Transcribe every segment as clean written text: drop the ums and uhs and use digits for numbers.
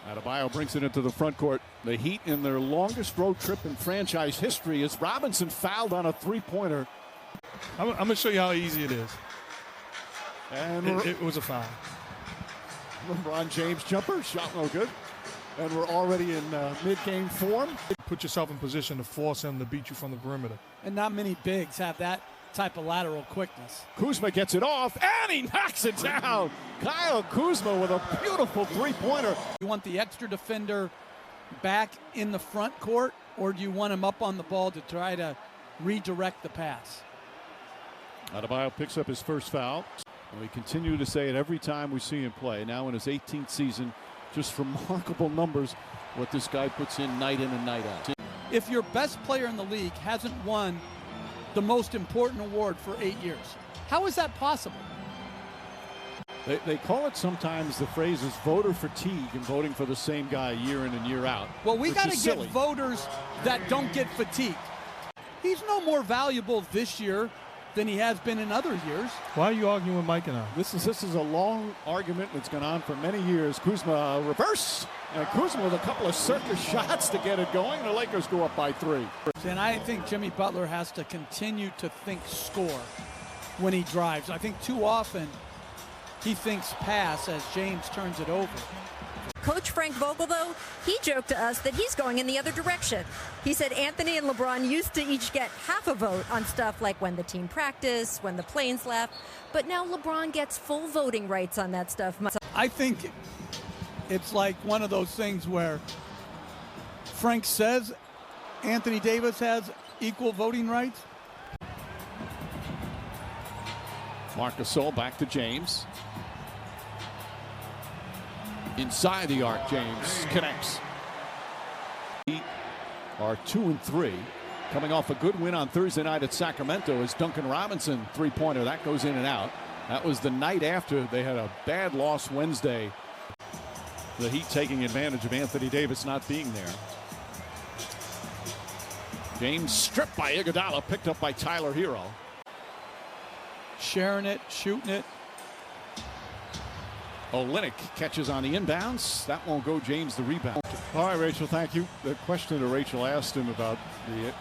Adebayo brings it into the front court. The Heat, in their longest road trip in franchise history, as Robinson fouled on a three-pointer. I'm going to show you how easy it is. And it was a foul. LeBron James jumper, shot no good. And we're already in mid-game form. Put yourself in position to force him to beat you from the perimeter. And not many bigs have that type of lateral quickness. Kuzma gets it off, and he knocks it down. Kyle Kuzma with a beautiful three-pointer. You want the extra defender back in the front court, or do you want him up on the ball to try to redirect the pass? Adebayo picks up his first foul. And we continue to say it every time we see him play. Now in his 18th season, just remarkable numbers what this guy puts in night and night out. If your best player in the league hasn't won the most important award for 8 years, how is that possible? They call it sometimes, the phrase is voter fatigue, and voting for the same guy year in and year out. Well, we got to get silly. voters that don't get fatigued. He's no more valuable this year than he has been in other years. Why are you arguing with Mike and I? This is a long argument that's gone on for many years. Kuzma reverse, and Kuzma with a couple of circus shots to get it going. The Lakers go up by 3. And I think Jimmy Butler has to continue to think score when he drives. I think too often he thinks pass as James turns it over. Coach Frank Vogel, though, he joked to us that he's going in the other direction. He said Anthony and LeBron used to each get half a vote on stuff like when the team practiced, when the planes left, but now LeBron gets full voting rights on that stuff. I think it's like one of those things where Frank says Anthony Davis has equal voting rights. Marc Gasol back to James. Inside the arc, James connects. Heat are 2-3. Coming off a good win on Thursday night at Sacramento is Duncan Robinson three-pointer. That goes in and out. That was the night after they had a bad loss Wednesday. The Heat taking advantage of Anthony Davis not being there. James stripped by Iguodala, picked up by Tyler Hero. Sharing it, shooting it. Olynyk catches on the inbounds. That won't go. James the rebound. All right, Rachel, thank you. The question that Rachel asked him about the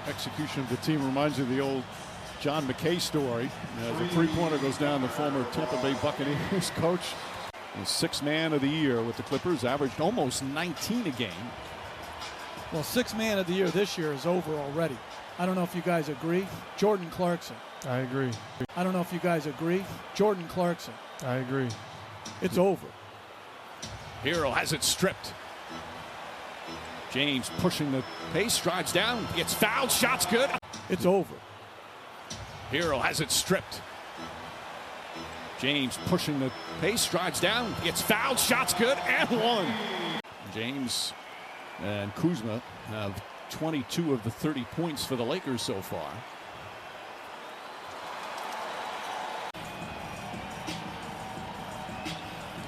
execution of the team reminds me of the old John McKay story. As a three-pointer goes down, the former Tampa Bay Buccaneers coach, the sixth man of the year with the Clippers, averaged almost 19 a game. Well, sixth man of the year this year is over already. I don't know if you guys agree. Jordan Clarkson. I agree. I don't know if you guys agree. Jordan Clarkson. I agree. It's over. Hero has it stripped. James pushing the pace, strides down, gets fouled, shot's good. It's over. Hero has it stripped. James pushing the pace, strides down, gets fouled, shot's good, and one. James and Kuzma have 22 of the 30 points for the Lakers so far.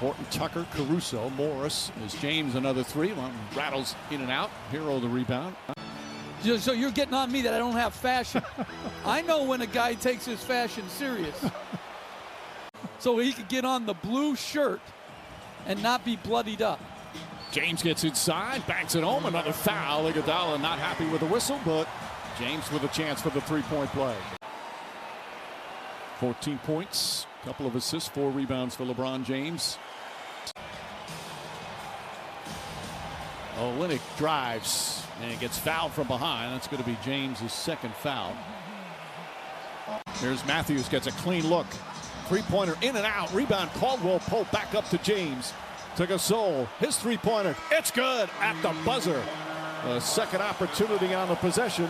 Horton, Tucker, Caruso, Morris. As James another three. One rattles in and out. Hero the rebound. So you're getting on me that I don't have fashion. I know when a guy takes his fashion serious. So he could get on the blue shirt and not be bloodied up. James gets inside, banks it home. Another foul. Iguodala not happy with the whistle, but James with a chance for the three-point play. 14 points, couple of assists, 4 rebounds for LeBron James. Olynyk drives and gets fouled from behind. That's going to be James's second foul. Here's Matthews, gets a clean look. Three-pointer in and out. Rebound, Caldwell Pope back up to James. To Gasol, his three-pointer. It's good at the buzzer. A second opportunity on the possession.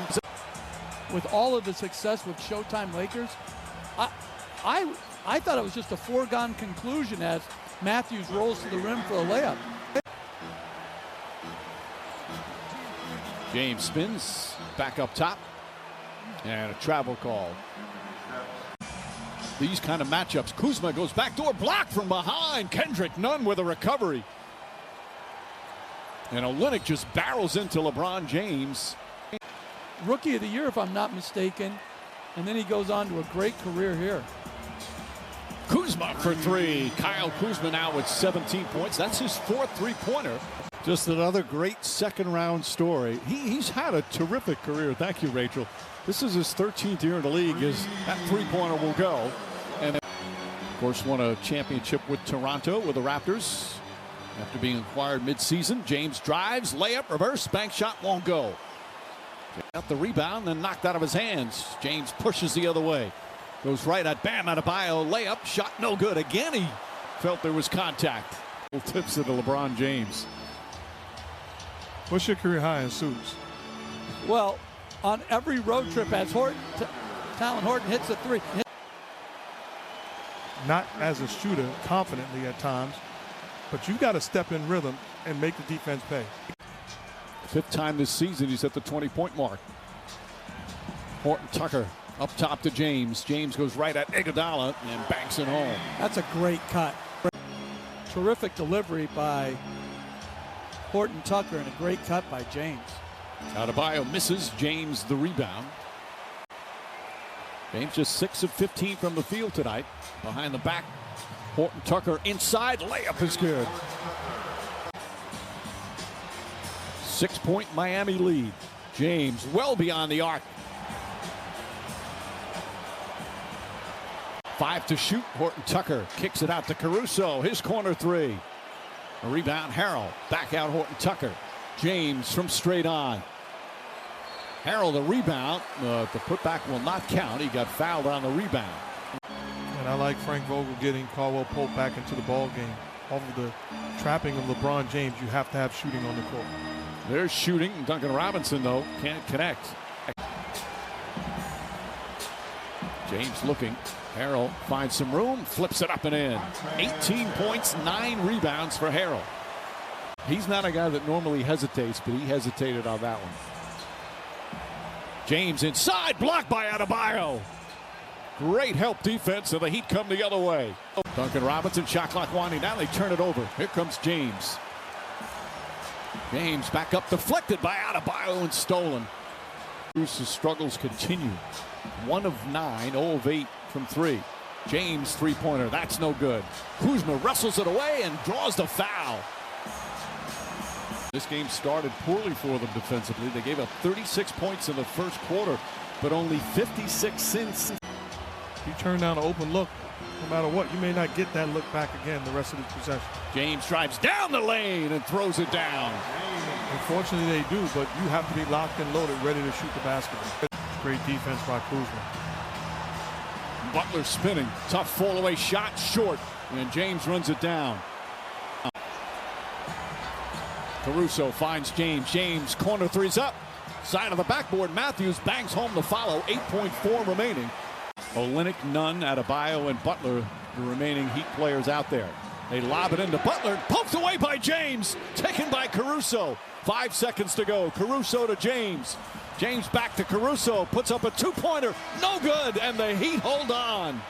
With all of the success with Showtime Lakers, I thought it was just a foregone conclusion as Matthews rolls to the rim for a layup. James spins back up top, and a travel call. These kind of matchups. Kuzma goes backdoor, blocked from behind. Kendrick Nunn with a recovery. And Olynyk just barrels into LeBron James. Rookie of the year, if I'm not mistaken. And then he goes on to a great career here. Kuzma for three. Kyle Kuzma now with 17 points. That's his fourth three-pointer. Just another great second-round story. He's had a terrific career. Thank you, Rachel. This is his 13th year in the league. That three-pointer will go. And of course, won a championship with Toronto with the Raptors. After being acquired midseason, James drives, layup, reverse, bank shot won't go. Got the rebound, then knocked out of his hands. James pushes the other way. Goes right at Bam Adebayo, layup, shot no good. Again, he felt there was contact. Tips it to LeBron James. What's your career high in suits? Well, on every road trip as Talon Horton hits a three. Not as a shooter, confidently at times, but you've got to step in rhythm and make the defense pay. Fifth time this season he's at the 20-point mark. Horton Tucker up top to James. James goes right at Iguodala and banks it home. That's a great cut. Terrific delivery by Horton Tucker and a great cut by James. Adebayo misses. James the rebound. James just 6 of 15 from the field tonight. Behind the back, Horton Tucker inside. Layup is good. 6-point Miami lead. James well beyond the arc. 5 to shoot. Horton Tucker kicks it out to Caruso. His corner three. A rebound, Harrell. Back out Horton Tucker. James from straight on. Harrell the rebound. The putback will not count. He got fouled on the rebound. And I like Frank Vogel getting Caldwell Pope back into the ball game. Off of the trapping of LeBron James, you have to have shooting on the court. There's shooting. Duncan Robinson, though, can't connect. James looking. Harrell finds some room, flips it up and in. 18 points, 9 rebounds for Harrell. He's not a guy that normally hesitates, but he hesitated on that one. James inside, blocked by Adebayo. Great help defense, and the Heat come the other way. Duncan Robinson, shot clock winding down. They turn it over. Here comes James. James back up, deflected by Adebayo and stolen. Bruce's struggles continue. 1 of 9, 0 of 8 from 3. James three-pointer, that's no good. Kuzma wrestles it away and draws the foul. This game started poorly for them defensively. They gave up 36 points in the first quarter, but only 56 since. You turn down an open look, no matter what, you may not get that look back again the rest of the possession. James drives down the lane and throws it down. Unfortunately, they do, but you have to be locked and loaded, ready to shoot the basketball. Great defense by Kuzma. Butler spinning, tough fall-away shot, short, and James runs it down. Caruso finds James. James corner three's up. Side of the backboard. Matthews bangs home the follow. 8.4 remaining. Olynyk, Nunn, Adebayo, and Butler, the remaining Heat players out there. They lob it into Butler. Poked away by James. Taken by Caruso. 5 seconds to go. Caruso to James. James back to Caruso. Puts up a two-pointer. No good. And the Heat hold on.